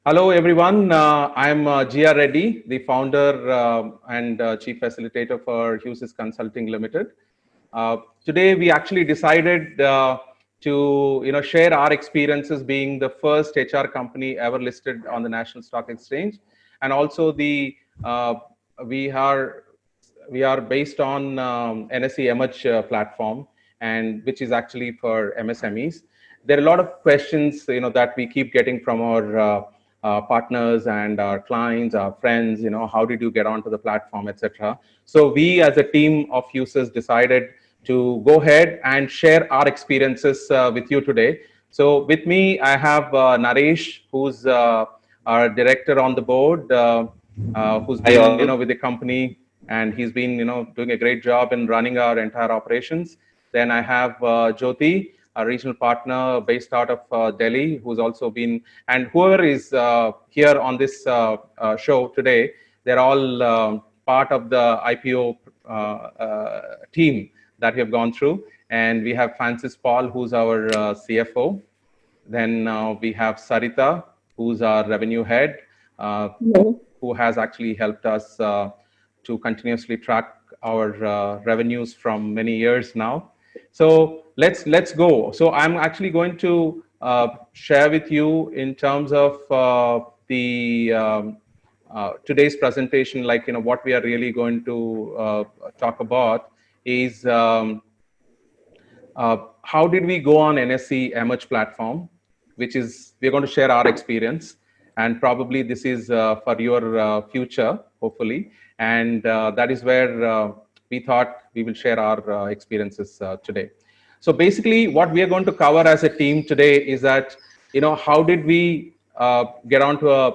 Hello, everyone. I'm G.R. Reddy, the founder and chief facilitator for Hughes Consulting Limited. Today, we actually decided to share our experiences being the first HR company ever listed on the National Stock Exchange, and also uh, we are we are based on NSE Emerge platform, and which is actually for MSMEs. There are a lot of questions that we keep getting from our partners and our clients, our friends. How did you get onto the platform, etc. So we, as a team of users, decided to go ahead and share our experiences with you today. So with me, I have Naresh, who's our director on the board, who's Hi been all. with the company, and he's been doing a great job in running our entire operations. Then I have Jyoti, a regional partner based out of Delhi, who's also been, and whoever is here on this show today, they're all part of the IPO team that we have gone through. And we have Francis Paul, who's our CFO. Then we have Sarita, who's our revenue head, uh, Hello. who has actually helped us to continuously track our revenues from many years now. So let's go. So I'm actually going to share with you in terms of the today's presentation, like what we are really going to talk about is how did we go on NSE Emerge platform, which is we're going to share our experience, and probably this is for your future, hopefully, and that is where we thought we will share our experiences today. So basically, what we are going to cover as a team today is that how did we get onto a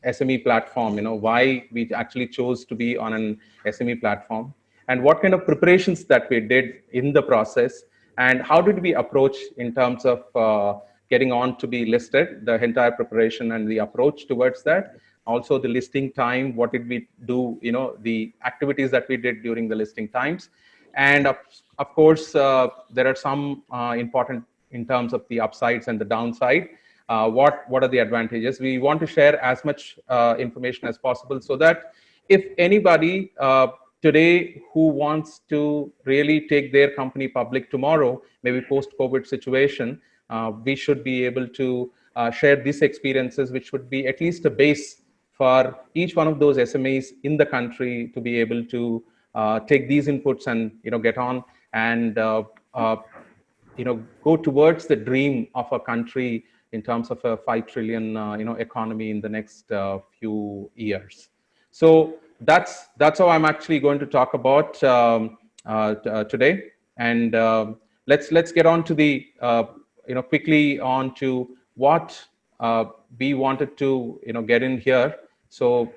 SME platform? Why we actually chose to be on an SME platform, and what kind of preparations that we did in the process, and how did we approach in terms of getting on to be listed, the entire preparation and the approach towards that. Also the listing time, what did we do, the activities that we did during the listing times. And of course, there are some important in terms of the upsides and the downside. What are the advantages? We want to share as much information as possible, so that if anybody today who wants to really take their company public tomorrow, maybe post-COVID situation, we should be able to share these experiences, which would be at least a base for each one of those SMEs in the country to be able to take these inputs and get on and go towards the dream of a country in terms of a 5 trillion economy in the next few years. So that's how I'm actually going to talk about today. And let's get on to the quickly on to what we wanted to get in here. So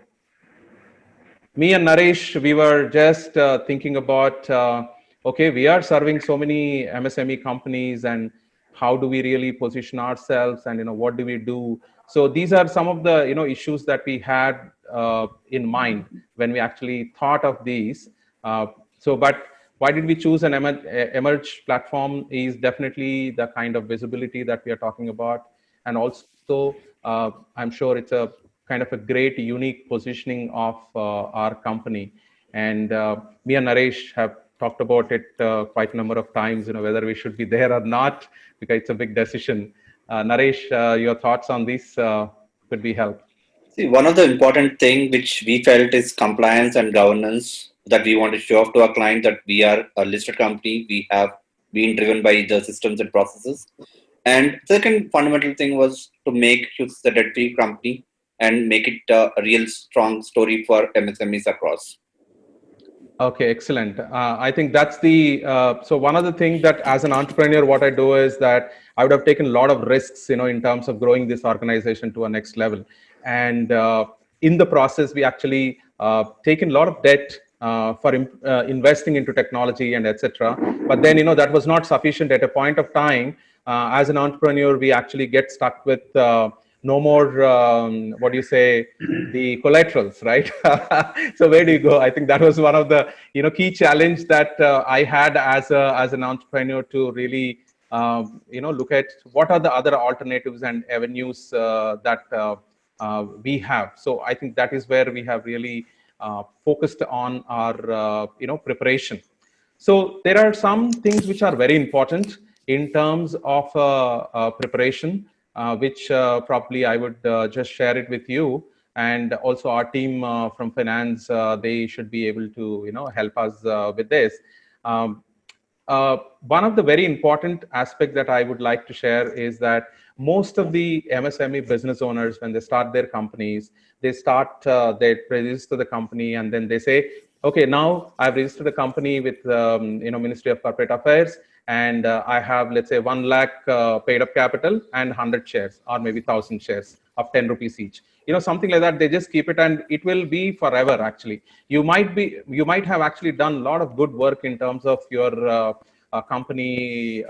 me and Naresh, we were just thinking about, okay, we are serving so many MSME companies, and how do we really position ourselves, and what do we do? So these are some of the issues that we had in mind when we actually thought of these. But why did we choose an Emerge platform? Is definitely the kind of visibility that we are talking about, and also I'm sure it's a kind of a great unique positioning of our company. And me and Naresh have talked about it quite a number of times, whether we should be there or not, because it's a big decision. Naresh, your thoughts on this could be helped. See, one of the important thing which we felt is compliance and governance that we want to show off to our client that we are a listed company. We have been driven by the systems and processes. And second fundamental thing was to make Hughes the debt-free company and make it a real strong story for MSMEs across. Okay, excellent. I think that's the so one of the things that as an entrepreneur, what I do is that I would have taken a lot of risks, in terms of growing this organization to a next level. And in the process, we actually taken a lot of debt for investing into technology and etc. But then, that was not sufficient at a point of time. As an entrepreneur, we actually get stuck with no more, what do you say, the collaterals, right? So where do you go? I think that was one of the key challenge that I had as an entrepreneur, to really look at what are the other alternatives and avenues that we have. So I think that is where we have really focused on our preparation. So there are some things which are very important in terms of preparation, which probably I would just share it with you, and also our team from finance. They should be able to help us with this. Um, One of the very important aspects that I would like to share is that most of the MSME business owners, when they start their companies, they register the company, and then they say, okay, now I've registered a company with Ministry of Corporate Affairs, and I have, let's say, 1 lakh paid up capital and 100 shares, or maybe 1,000 shares of 10 rupees each. Something like that. They just keep it, and it will be forever. Actually, you might have actually done a lot of good work in terms of your company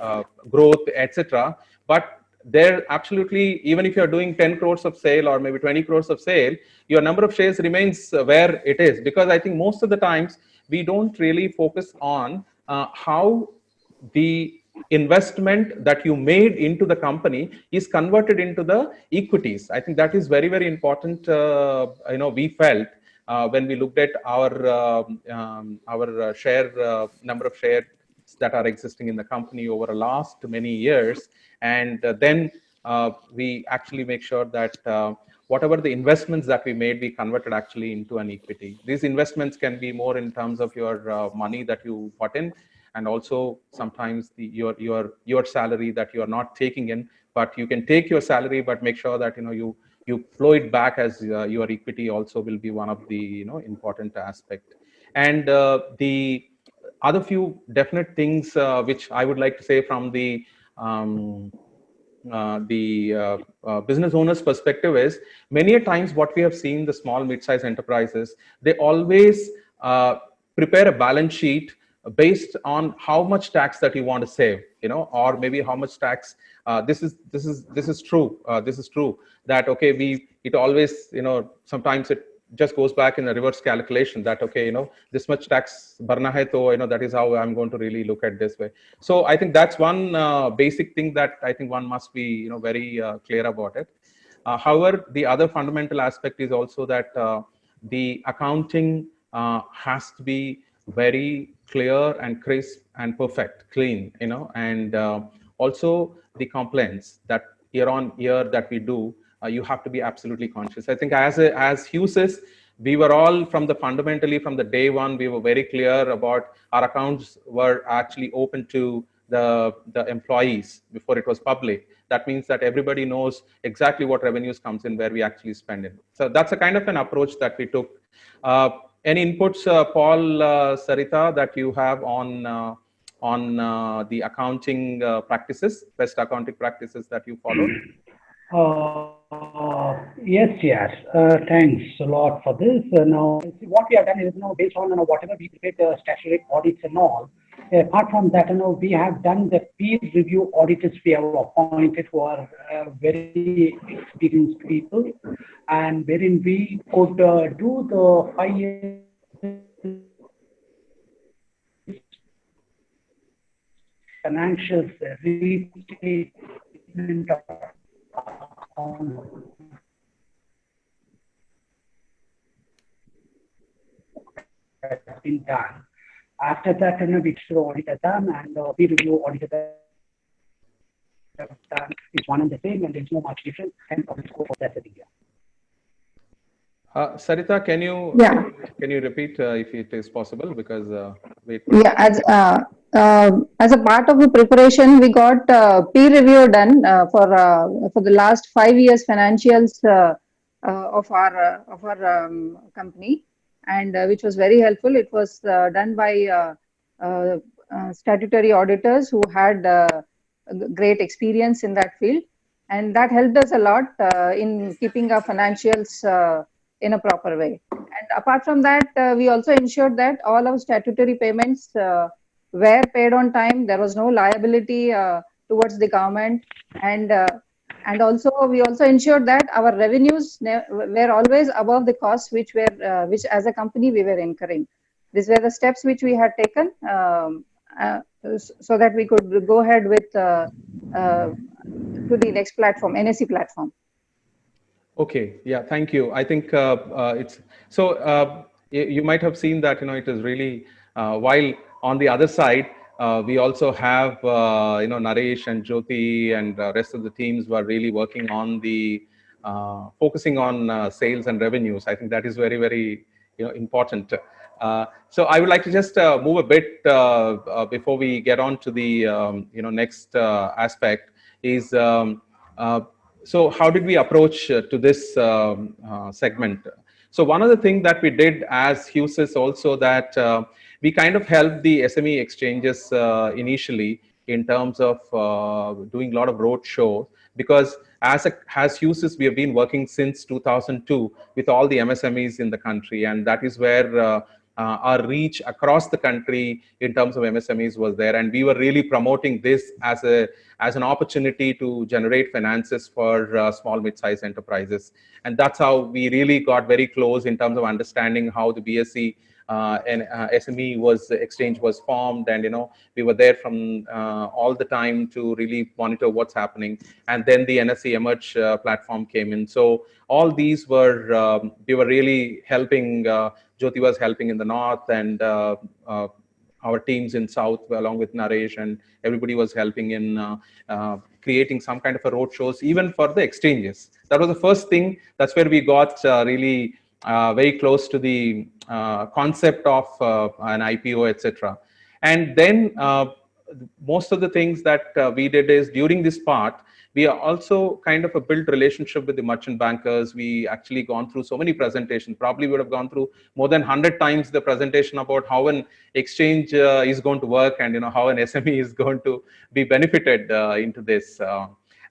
growth, etc. But there absolutely, even if you're doing 10 crores of sale or maybe 20 crores of sale, your number of shares remains where it is, because I think most of the times we don't really focus on how the investment that you made into the company is converted into the equities. I think that is very, very important. We felt when we looked at our share number of shares that are existing in the company over the last many years, and then we actually make sure that whatever the investments that we made, we converted actually into an equity. These investments can be more in terms of your money that you put in, and also sometimes your salary that you are not taking in, but you can take your salary, but make sure that you flow it back as your equity also will be one of the important aspect. And the other few definite things which I would like to say from um, the business owner's perspective is, many a times what we have seen, the small mid-sized enterprises, they always prepare a balance sheet based on how much tax that you want to save, or maybe how much tax. This is true. This is true that, okay, it always, sometimes it just goes back in a reverse calculation that, okay, this much tax barna hai, to that is how I'm going to really look at this way. So I think that's one basic thing that I think one must be very clear about it. However, the other fundamental aspect is also that the accounting has to be very clear and crisp and perfect, clean, and also the compliance that year on year that we do, you have to be absolutely conscious. I think as Hughes, we were all fundamentally from the day one, we were very clear about our accounts were actually open to the employees before it was public. That means that everybody knows exactly what revenues comes in, where we actually spend it. So that's a kind of an approach that we took. Any inputs, Paul, Sarita, that you have on the accounting practices, best accounting practices that you followed? Yes. Thanks a lot for this. Now, what we have done is, based on whatever we prepared the statutory audits and all. Apart from that, we have done the peer review auditors we have appointed, who are very experienced people, and wherein we could do the 5 years financials restatement has been done. After that, we show auditor done, and peer review auditor done. It's one and the same, and there's no much difference, and public scope for that India. Sarita, can you repeat if it is possible, because as a part of the preparation, we got peer review done for the last 5 years financials of our company, and which was very helpful. It was done by statutory auditors who had great experience in that field, and that helped us a lot in keeping our financials in a proper way. And apart from that, we also ensured that all our statutory payments were paid on time. There was no liability towards the government, and also we also ensured that our revenues were always above the costs which as a company we were incurring. These were the steps which we had taken so that we could go ahead with to the next platform, NSE platform. Okay, yeah, thank you. I think it's so you might have seen that it is really while on the other side we also have Naresh and Jyoti and rest of the teams were really working on the focusing on sales and revenues. I think that is very very important. So I would like to just move a bit before we get on to the next aspect is. So how did we approach to this segment? So one of the things that we did as Husis also that we kind of helped the SME exchanges initially in terms of doing a lot of road shows because as Husis we have been working since 2002 with all the MSMEs in the country, and that is where our reach across the country in terms of MSMEs was there, and we were really promoting this as an opportunity to generate finances for small mid-sized enterprises, and that's how we really got very close in terms of understanding how the BSE and SME exchange was formed, and we were there from all the time to really monitor what's happening, and then the NSE Emerge platform came in. So all these were we were really helping. Jyoti was helping in the north, and our teams in south, along with Naresh, and everybody was helping in creating some kind of a road shows, even for the exchanges. That was the first thing. That's where we got really very close to the concept of an IPO, etc. And then most of the things that we did is during this part, we are also kind of a built relationship with the merchant bankers. We actually gone through so many presentations. Probably would have gone through more than 100 times the presentation about how an exchange is going to work, and how an SME is going to be benefited into this.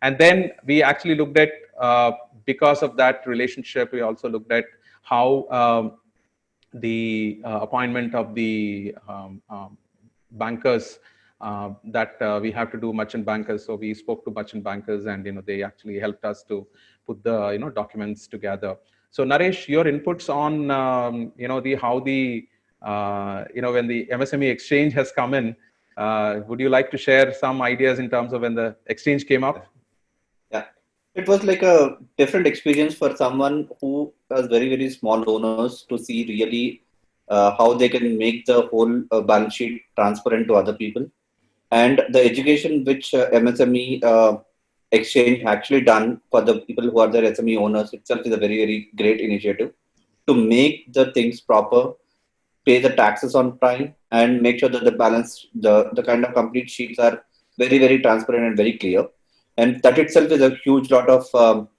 And then we actually looked at because of that relationship, we also looked at how the appointment of the bankers that we have to do, merchant bankers. So we spoke to merchant bankers, and they actually helped us to put the documents together. So Naresh, your inputs on the how the when the MSME exchange has come in, would you like to share some ideas in terms of when the exchange came up? Yeah, it was like a different experience for someone who has very, very small owners to see really how they can make the whole balance sheet transparent to other people. And the education which MSME exchange actually done for the people who are their SME owners itself is a very, very great initiative to make the things proper, pay the taxes on time, and make sure that the kind of complete sheets are very, very transparent and very clear. And that itself is a huge lot of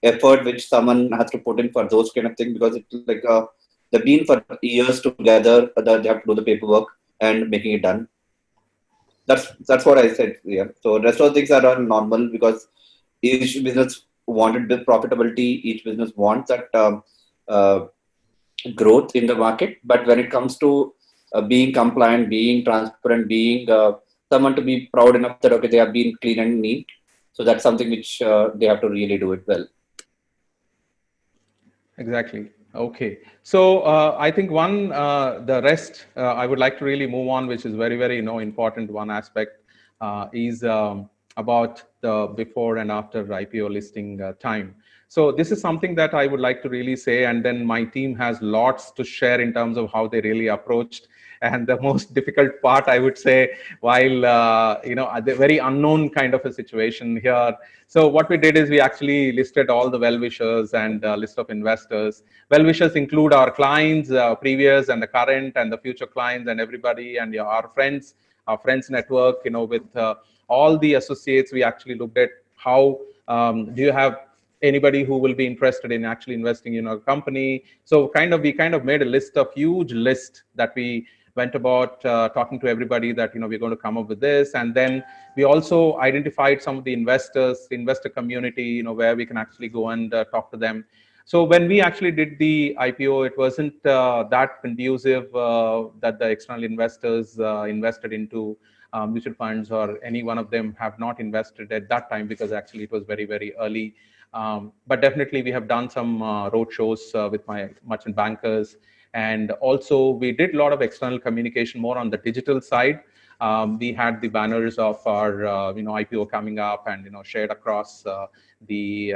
effort which someone has to put in for those kind of things, because it's like they've been for years together, they have to do the paperwork and making it done. That's what I said. Yeah. So rest of the things are all normal because each business wanted the profitability. Each business wants that uh, growth in the market. But when it comes to being compliant, being transparent, being someone to be proud enough that okay, they have been clean and neat. So that's something which they have to really do it well. Exactly. Okay. So I think the rest, I would like to really move on, which is very, very, important. One aspect is about the before and after IPO listing time. So this is something that I would like to really say, and then my team has lots to share in terms of how they really approached. And the most difficult part, I would say, while the very unknown kind of a situation here. So what we did is we actually listed all the well-wishers and list of investors. Well-wishers include our clients, previous and the current and the future clients, and everybody, and our friends network. With all the associates, we actually looked at how do you have anybody who will be interested in actually investing in our company. So we kind of made a huge list that we went about talking to everybody that we're going to come up with this, and then we also identified some of the investor community, where we can actually go and talk to them. So when we actually did the IPO, it wasn't that conducive that the external investors invested into mutual funds, or any one of them have not invested at that time, because actually it was very, very early. But definitely we have done some road shows with my merchant bankers. And also we did a lot of external communication more on the digital side. We had the banners of our IPO coming up, and shared across the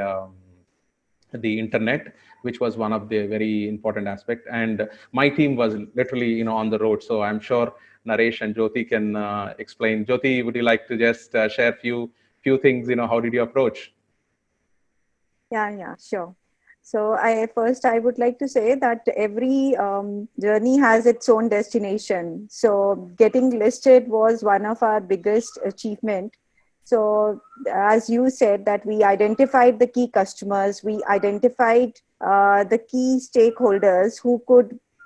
the internet, which was one of the very important aspect. And my team was literally, on the road. So I'm sure Naresh and Jyoti can explain. Jyoti, would you like to just share few things? How did you approach? Yeah, sure. So I would like to say that every journey has its own destination. So getting listed was one of our biggest achievement. So as you said that we identified the key customers, we identified the key stakeholders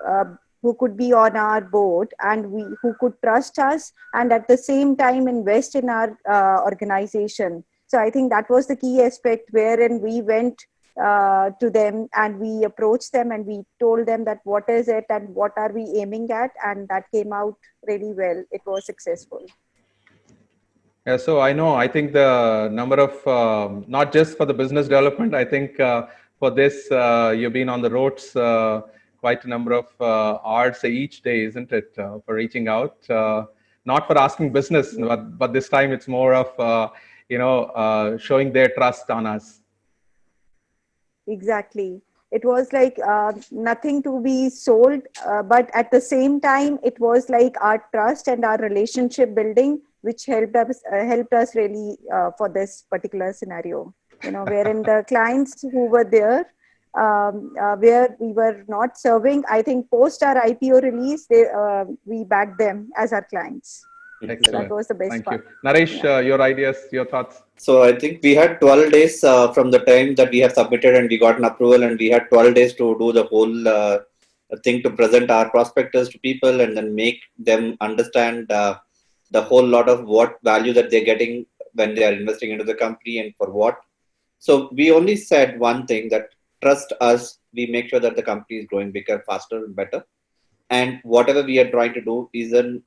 uh, who could be on our board and who could trust us and at the same time invest in our organization. So I think that was the key aspect wherein we went to them and we approached them and we told them that what is it and what are we aiming at, and that came out really well. It was successful. Yeah, so I think the number of, not just for the business development, I think for this, you've been on the roads quite a number of hours each day, isn't it, for reaching out? Not for asking business, but this time it's more of, showing their trust on us. Exactly. It was like nothing to be sold, but at the same time, it was like our trust and our relationship building, which helped us really for this particular scenario. Wherein the clients who were there, where we were not serving, I think post our IPO release, we backed them as our clients. Excellent. So that was the best Thank part. you. Naresh, Yeah. your ideas, your thoughts? So I think we had 12 days from the time that we have submitted and we got an approval, and we had 12 days to do the whole thing to present our prospectus to people and then make them understand the whole lot of what value that they're getting when they are investing into the company and for what. So we only said one thing, that trust us. We make sure that the company is growing bigger, faster, and better. And whatever we are trying to do is an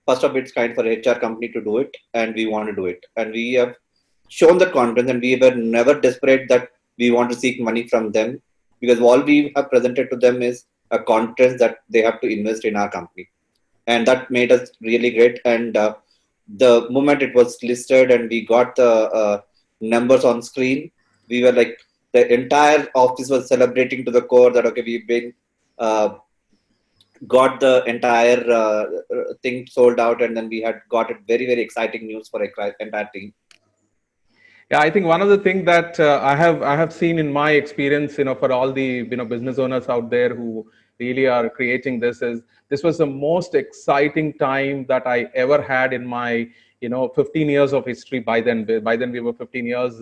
first of its kind for a HR company to do it, and we want to do it. And we have shown the confidence, and we were never desperate that we want to seek money from them, because all we have presented to them is a confidence that they have to invest in our company, and that made us really great. And the moment it was listed and we got the numbers on screen, we were like, the entire office was celebrating to the core that okay, we've been got the entire thing sold out, and then we had got it very very exciting news for entire team. Yeah, I think one of the things that I have seen in my experience, for all the business owners out there who really are creating this was the most exciting time that I ever had in my 15 years of history. By then we were 15 years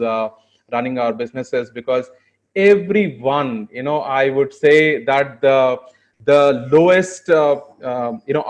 running our businesses, because everyone, I would say that the lowest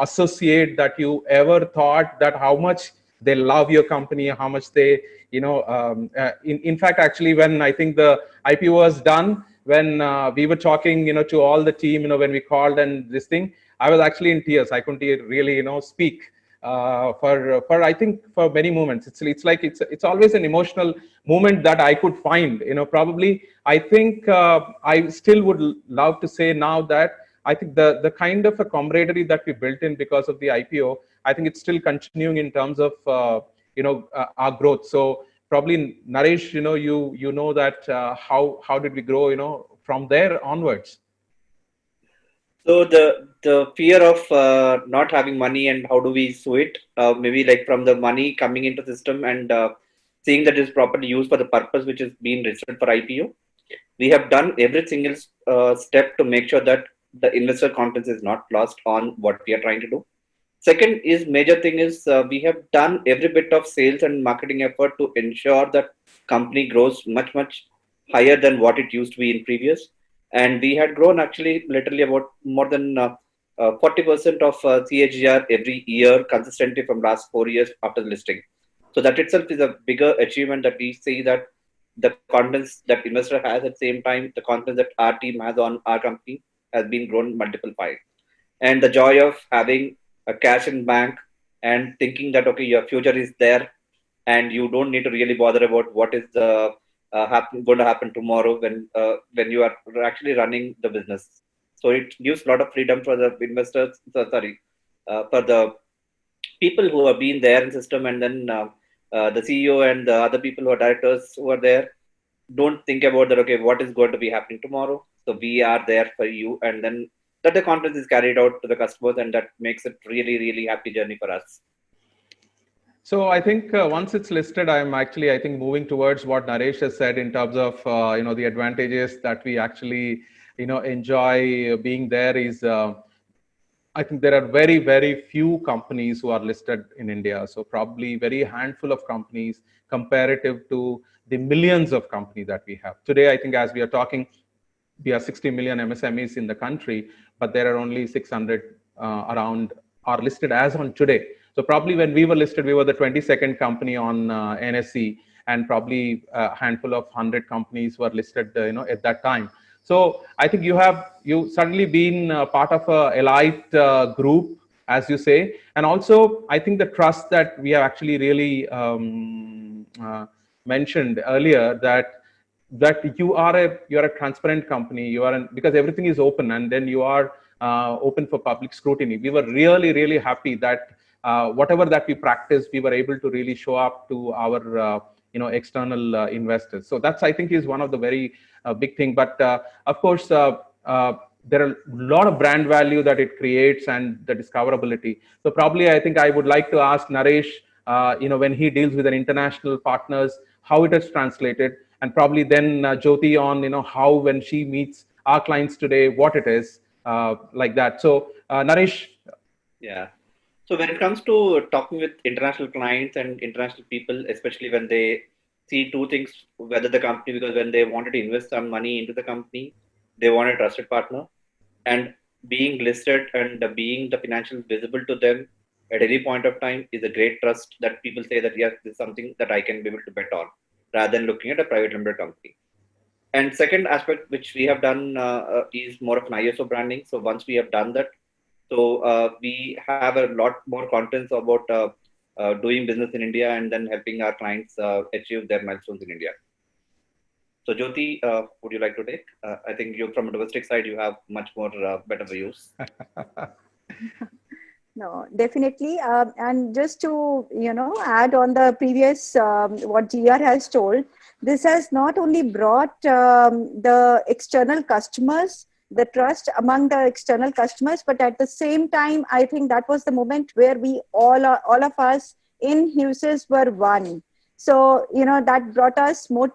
associate that you ever thought that how much they love your company, how much they in fact, actually, when I think the IPO was done, when we were talking to all the team, when we called and this thing, I was actually in tears. I couldn't really speak for I think for many moments. It's like it's always an emotional moment that I could find. Probably I think I still would love to say now that I think the kind of a camaraderie that we built in because of the IPO, I think it's still continuing in terms of our growth. So probably Naresh, you know that how did we grow from there onwards? So the fear of not having money and how do we sue it? Maybe like from the money coming into the system and seeing that it's properly used for the purpose which is being registered for IPO. We have done every single step to make sure that the investor confidence is not lost on what we are trying to do. Second is major thing is we have done every bit of sales and marketing effort to ensure that company grows much higher than what it used to be in previous. And we had grown actually literally about more than 40% of CAGR every year consistently from last 4 years after the listing. So that itself is a bigger achievement that we see, that the confidence that investor has at the same time, the confidence that our team has on our company has been grown multiple five. And the joy of having a cash in bank and thinking that okay, your future is there and you don't need to really bother about what is going to happen tomorrow when you are actually running the business. So it gives a lot of freedom for the investors, for the people who have been there in system, and then the CEO and the other people who are directors who are there. don't think about that, okay, what is going to be happening tomorrow. So we are there for you, and then that the conference is carried out to the customers, and that makes it really, really happy journey for us. So I think once it's listed, I'm actually, I think, moving towards what Naresh has said in terms of, the advantages that we actually, enjoy being there is, I think there are very, very few companies who are listed in India. So probably very handful of companies comparative to the millions of companies that we have. Today, I think as we are talking, we are 60 million MSMEs in the country, but there are only 600 around are listed as on today. So probably when we were listed, we were the 22nd company on NSE, and probably a handful of 100 companies were listed, at that time. So I think you suddenly been part of a elite group, as you say, and also I think the trust that we have actually really mentioned earlier, that you're a transparent company, because everything is open, and then you are open for public scrutiny. We were really, really happy that whatever that we practiced, we were able to really show up to our external investors. So that's, I think, is one of the very big thing. But of course, there are a lot of brand value that it creates and the discoverability. So probably I think I would like to ask Naresh, when he deals with an international partners, how it has translated, and probably then Jyoti on, how when she meets our clients today, what it is, like that. So Naresh. Yeah. So when it comes to talking with international clients and international people, especially when they see two things, whether the company, because when they wanted to invest some money into the company, they want a trusted partner, and being listed and being the financial visible to them at any point of time is a great trust that people say that, yes, this is something that I can be able to bet on, rather than looking at a private limited company. And second aspect which we have done is more of an ISO branding. So once we have done that, so we have a lot more confidence about doing business in India and then helping our clients achieve their milestones in India. So Jyoti, would you like to take? I think you, from a domestic side, you have much more better views. No, definitely. And just to, add on the previous, what GR has told, this has not only brought the external customers, the trust among the external customers, but at the same time, I think that was the moment where we all of us in Huses were one. So, that brought us more,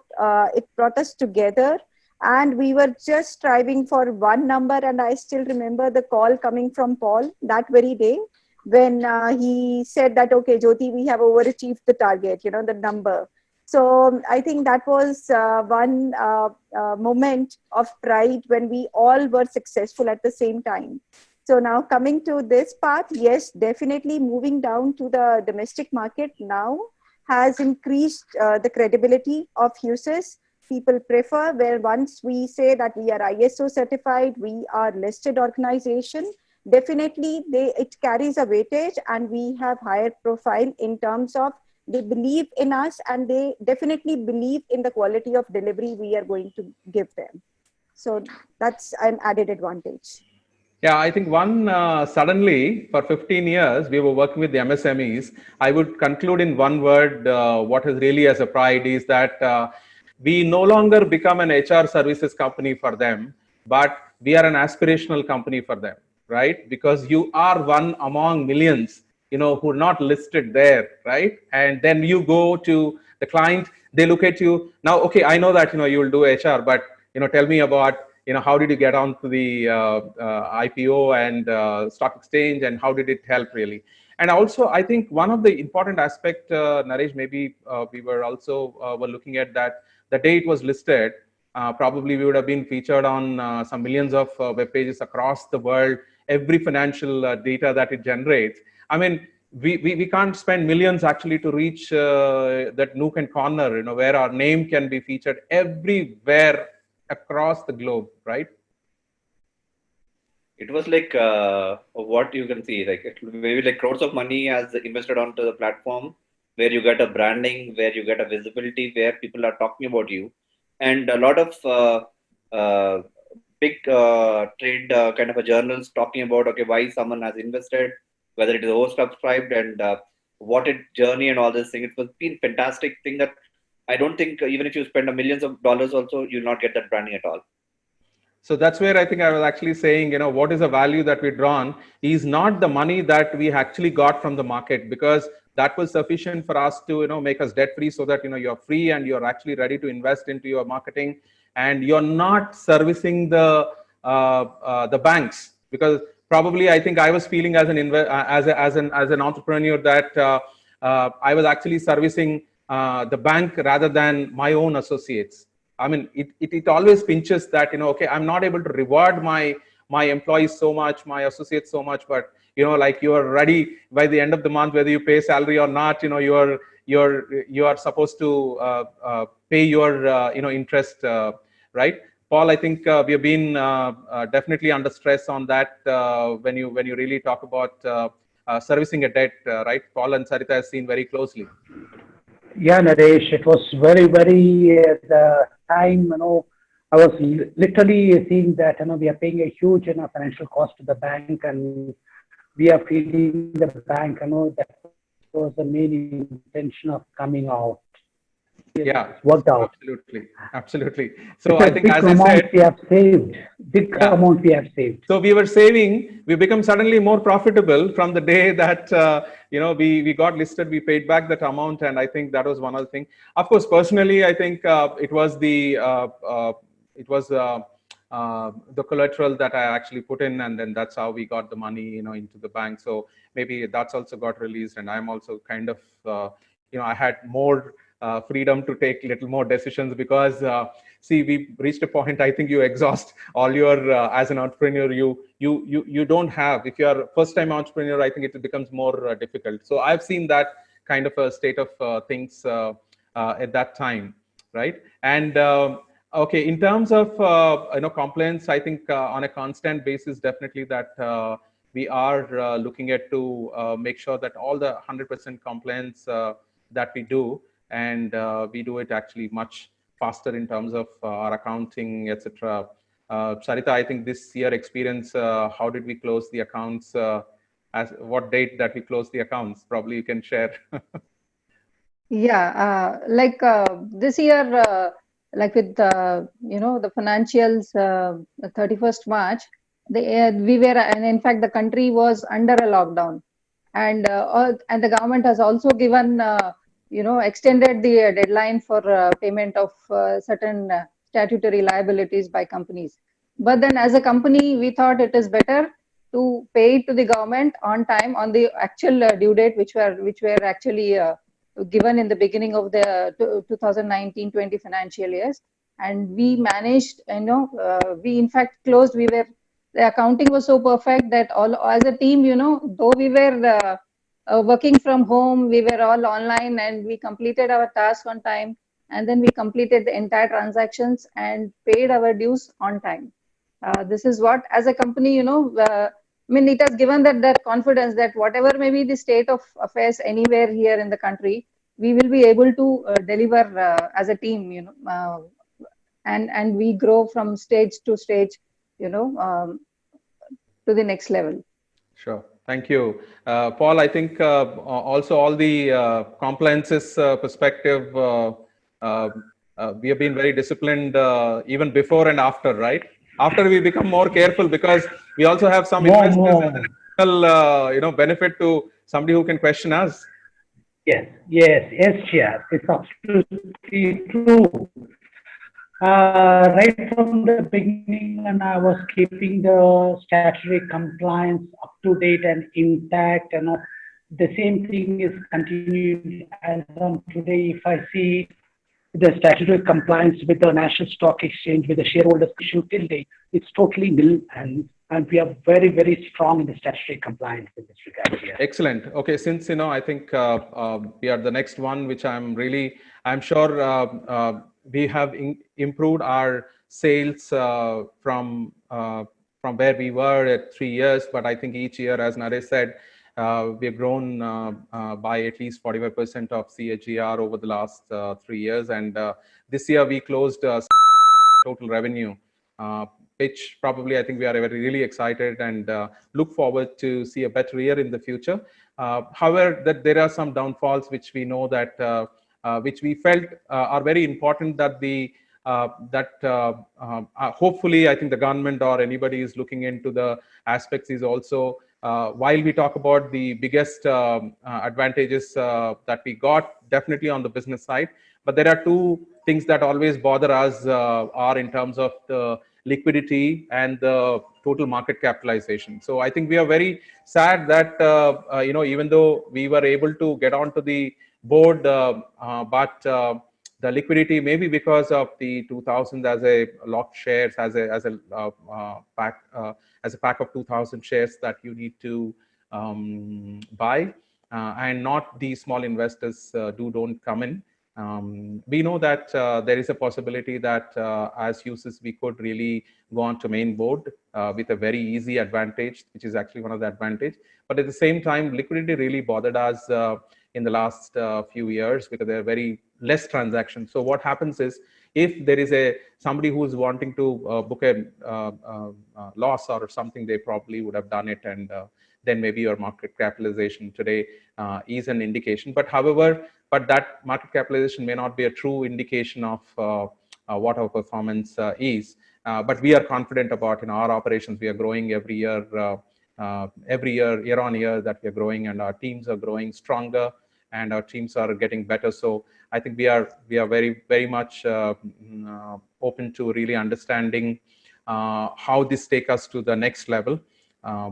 it brought us together, and we were just striving for one number. And I still remember the call coming from Paul that very day, when he said that, okay, Jyoti, we have overachieved the target, the number. So I think that was one moment of pride when we all were successful at the same time. So now coming to this part, yes, definitely moving down to the domestic market now has increased the credibility of Huses. People prefer, where once we say that we are ISO certified, we are listed organization, definitely it carries a weightage, and we have higher profile in terms of they believe in us, and they definitely believe in the quality of delivery we are going to give them. So that's an added advantage. Yeah, I think suddenly for 15 years, we were working with the MSMEs. I would conclude in one word, what is really as a pride is that we no longer become an HR services company for them, but we are an aspirational company for them, right? Because you are one among millions, who are not listed there, right? And then you go to the client, they look at you. Now, okay, I know that, you will do HR, but, tell me about, how did you get onto the IPO and stock exchange, and how did it help really? And also, I think one of the important aspect, Naresh, maybe we were also were looking at that the day it was listed, probably we would have been featured on some millions of web pages across the world, every financial data that it generates. I mean, we can't spend millions actually to reach that nook and corner, where our name can be featured everywhere across the globe, right? It was like what you can see, like maybe like crores of money has invested onto the platform, where you get a branding, where you get a visibility, where people are talking about you, and a lot of big trade kind of a journals talking about, okay, why someone has invested, whether it is oversubscribed, and what it journey and all this thing. It was been fantastic thing that I don't think even if you spend millions of dollars also, you'll not get that branding at all. So that's where I think I was actually saying, what is the value that we drawn is not the money that we actually got from the market, because that was sufficient for us to, make us debt free, so that, you're free and you're actually ready to invest into your marketing, and you're not servicing the banks. Because probably I think I was feeling as an entrepreneur that I was actually servicing the bank rather than my own associates. I mean, it always pinches that, okay, I'm not able to reward my employees so much, my associates so much, but like you are ready by the end of the month, whether you pay salary or not, you are supposed to pay your interest, right? Paul, I think we have been definitely under stress on that when you really talk about servicing a debt, right? Paul and Sarita have seen very closely. Yeah, Naresh, it was very, the time, I was literally seeing that, we are paying a huge, financial cost to the bank, and we are feeding the bank, that was the main intention of coming out. Yeah, it's worked out. Absolutely. So I think, as I said, we have saved, big amount we have saved. So we were saving, we become suddenly more profitable from the day that, we got listed, we paid back that amount. And I think that was one other thing. Of course, personally, I think it was the collateral that I actually put in, and then that's how we got the money, into the bank. So maybe that's also got released, and I'm also kind of, I had more freedom to take little more decisions, because see, we reached a point, I think you exhaust all your as an entrepreneur, you don't have, if you're a first time entrepreneur, I think it becomes more difficult. So I've seen that kind of a state of things at that time, right? And okay, in terms of compliance, I think on a constant basis, definitely that we are looking at to make sure that all the 100% compliance that we do, and we do it actually much faster in terms of our accounting, etc. Sarita, I think this year experience, how did we close the accounts? As what date that we closed the accounts? Probably you can share. Yeah, this year, like with the financials, 31st March, we were, and in fact the country was under a lockdown, and the government has also given extended the deadline for payment of certain statutory liabilities by companies. But then as a company, we thought it is better to pay it to the government on time, on the actual due date, which were actually given in the beginning of the 2019-20 financial years. And we managed, we in fact closed, the accounting was so perfect that all as a team, though we were working from home, we were all online, and we completed our task on time, and then we completed the entire transactions and paid our dues on time. This is what, as a company, it has given that confidence that whatever may be the state of affairs anywhere here in the country, we will be able to deliver as a team, and we grow from stage to stage, to the next level. Sure. Thank you. Paul, I think also all the compliances perspective, we have been very disciplined even before and after, right? After we become more careful, because we also have some investors and benefit to somebody who can question us. Yes, Chair. It's absolutely true. Right from the beginning, and I was keeping the statutory compliance up to date and intact, and the same thing is continuing as on today. If I see the statutory compliance with the National Stock Exchange, with the shareholders issue till date, it's totally nil, and we are very, very strong in the statutory compliance in this regard here. Excellent. Okay, since I think we are the next one, which I'm sure we have improved our sales from where we were at 3 years, but I think each year, as Naresh said, we have grown by at least 45% of CAGR over the last 3 years, and this year we closed total revenue, which probably I think we are really excited and look forward to see a better year in the future. However, that there are some downfalls which we know that which we felt are very important that hopefully I think the government or anybody is looking into the aspects is also, while we talk about the biggest advantages that we got definitely on the business side, but there are two things that always bother us are in terms of the liquidity and the total market capitalization. So I think we are very sad that even though we were able to get onto the board, but the liquidity, maybe because of the 2000 as a locked shares, as a pack of 2000 shares that you need to buy, and not the small investors don't come in. We know that there is a possibility that as users we could really go on to main board with a very easy advantage, which is actually one of the advantage. But at the same time, liquidity really bothered us in the last few years because there are very less transactions. So what happens is, if there is somebody who's wanting to book a loss or something, they probably would have done it, and then maybe your market capitalization today is an indication. But however, that market capitalization may not be a true indication of what our performance is. But we are confident about in our operations. We are growing every year, year on year, that we are growing, and our teams are growing stronger, and our teams are getting better. So I think we are very, very much open to really understanding how this take us to the next level.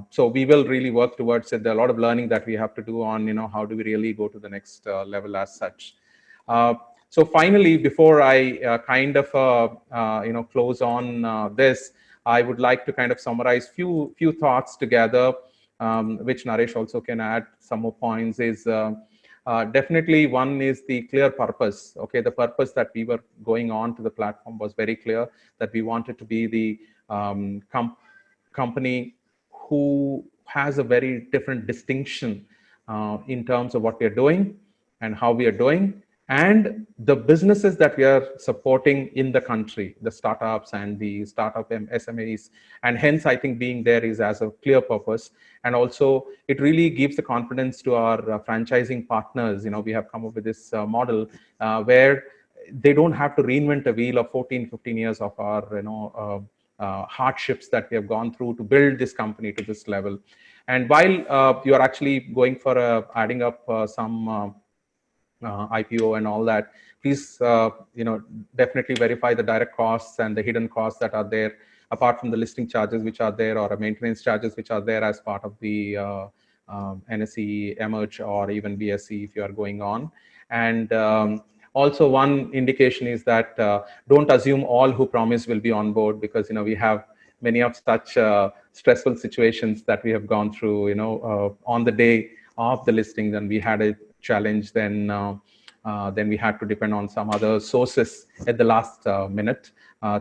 So we will really work towards it. There are a lot of learning that we have to do on, how do we really go to the next level as such. So finally, before I close on this, I would like to kind of summarize few thoughts together, which Naresh also can add some more points. Is definitely one is the clear purpose. Okay, the purpose that we were going on to the platform was very clear, that we wanted to be the company who has a very different distinction in terms of what we are doing and how we are doing, and the businesses that we are supporting in the country, the startups and the startup SMEs. And hence, I think being there is as a clear purpose. And also, it really gives the confidence to our franchising partners. We have come up with this model where they don't have to reinvent a wheel of 14, 15 years of our, hardships that we have gone through to build this company to this level. And while you are actually going for adding up some IPO and all that, please definitely verify the direct costs and the hidden costs that are there, apart from the listing charges which are there, or maintenance charges which are there as part of the NSE emerge or even BSE if you are going on. And also one indication is that don't assume all who promise will be on board, because we have many of such stressful situations that we have gone through. On the day of the listing, then we had a challenge. Then we had to depend on some other sources at the last minute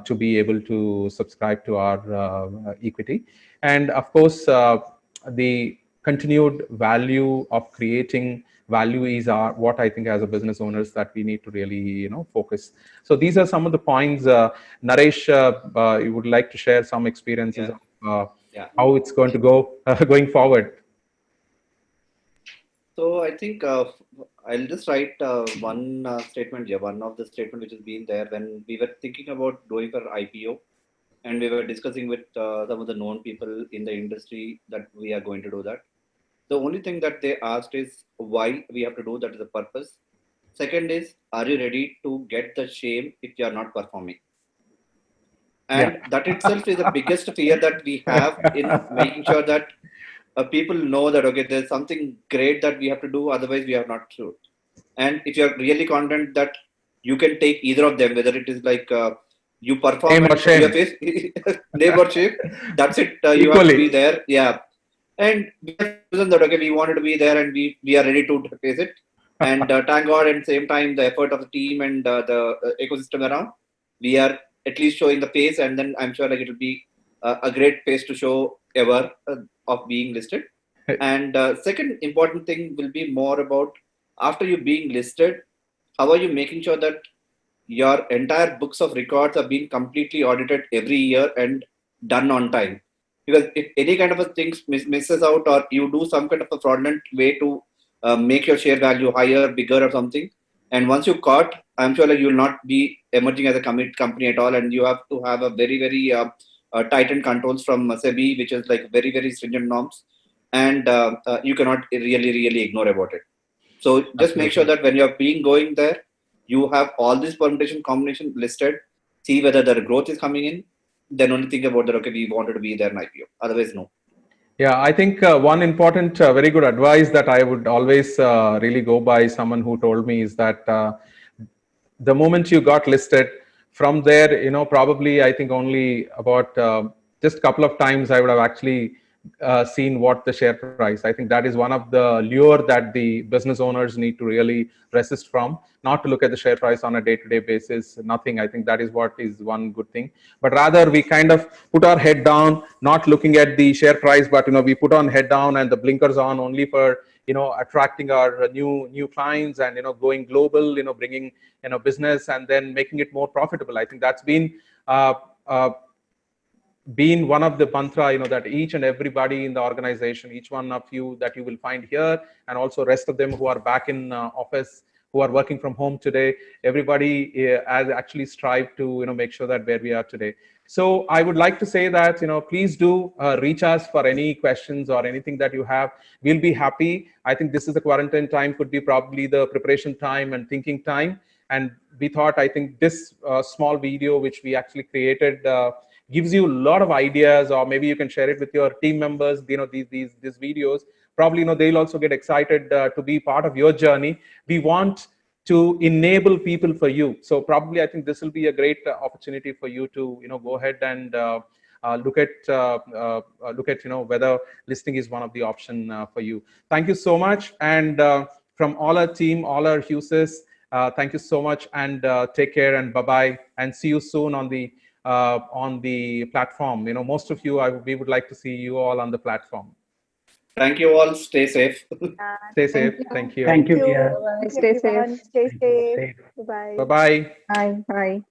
to be able to subscribe to our equity. And of course, the continued value of creating value is what I think as a business owners that we need to really focus. So these are some of the points. Naresh, you would like to share some experiences of how it's going to go going forward. So I think I'll just write one statement here. One of the statement which has been there when we were thinking about doing for IPO, and we were discussing with some of the known people in the industry that we are going to do that. The only thing that they asked is why we have to do that, is the purpose. Second is, are you ready to get the shame if you are not performing? And that itself is the biggest fear that we have in making sure that people know that, okay, there's something great that we have to do, otherwise we are not sure. And if you're really confident that you can take either of them, whether it is like you perform name or shame. Your face, name or shame, that's it, you have to be there. Yeah. And we have chosen that, okay, we wanted to be there and we are ready to face it. And thank God, at the same time, the effort of the team and the ecosystem around, we are at least showing the face, and then I'm sure like it will be a great face to show ever of being listed. And second important thing will be more about, after you being listed, how are you making sure that your entire books of records are being completely audited every year and done on time? Because if any kind of a thing misses out, or you do some kind of a fraudulent way to make your share value higher, bigger or something, And once you caught, I'm sure like you will not be emerging as a company at all, and you have to have a very tightened controls from SEBI, which is like very stringent norms, and you cannot really ignore about it. So just make sure Absolutely. that when you're being going there, you have all this permutation combination listed, see whether the growth is coming in, then only think about that, okay, we wanted to be there in IPO, otherwise no. Yeah, I think one important, very good advice that I would always really go by, someone who told me, is that the moment you got listed, from there, probably I think only about just a couple of times I would have actually seen what the share price. I think that is one of the lure that the business owners need to really resist from, not to look at the share price on a day-to-day basis, nothing. I think that is what is one good thing. But rather we kind of put our head down, not looking at the share price, but we put on head down and the blinkers on only for attracting our new clients, and going global, bringing business, and then making it more profitable. I think that's uh, uh, been one of the mantra, that each and everybody in the organization, each one of you that you will find here, and also rest of them who are back in office, who are working from home today, everybody has actually strived to make sure that where we are today. So I would like to say that please do reach us for any questions or anything that you have. We'll be happy. I think this is the quarantine time, could be probably the preparation time and thinking time, and we thought, I think this small video which we actually created gives you a lot of ideas, or maybe you can share it with your team members. These videos, probably they'll also get excited to be part of your journey. We want to enable people for you, so probably I think this will be a great opportunity for you to go ahead and look at whether listing is one of the option for you. Thank you so much, and from all our team, all our Hughes's, thank you so much, and take care, and bye-bye, and see you soon on the platform. Most of you, we would like to see you all on the platform. Thank you all, stay safe. Stay safe. you. Thank you. Thank you, Thank you. dear. Bye-bye. Thank you, Stay everyone. safe. Stay Thank you. safe. Safe. Bye-bye. Bye-bye. Bye. Bye.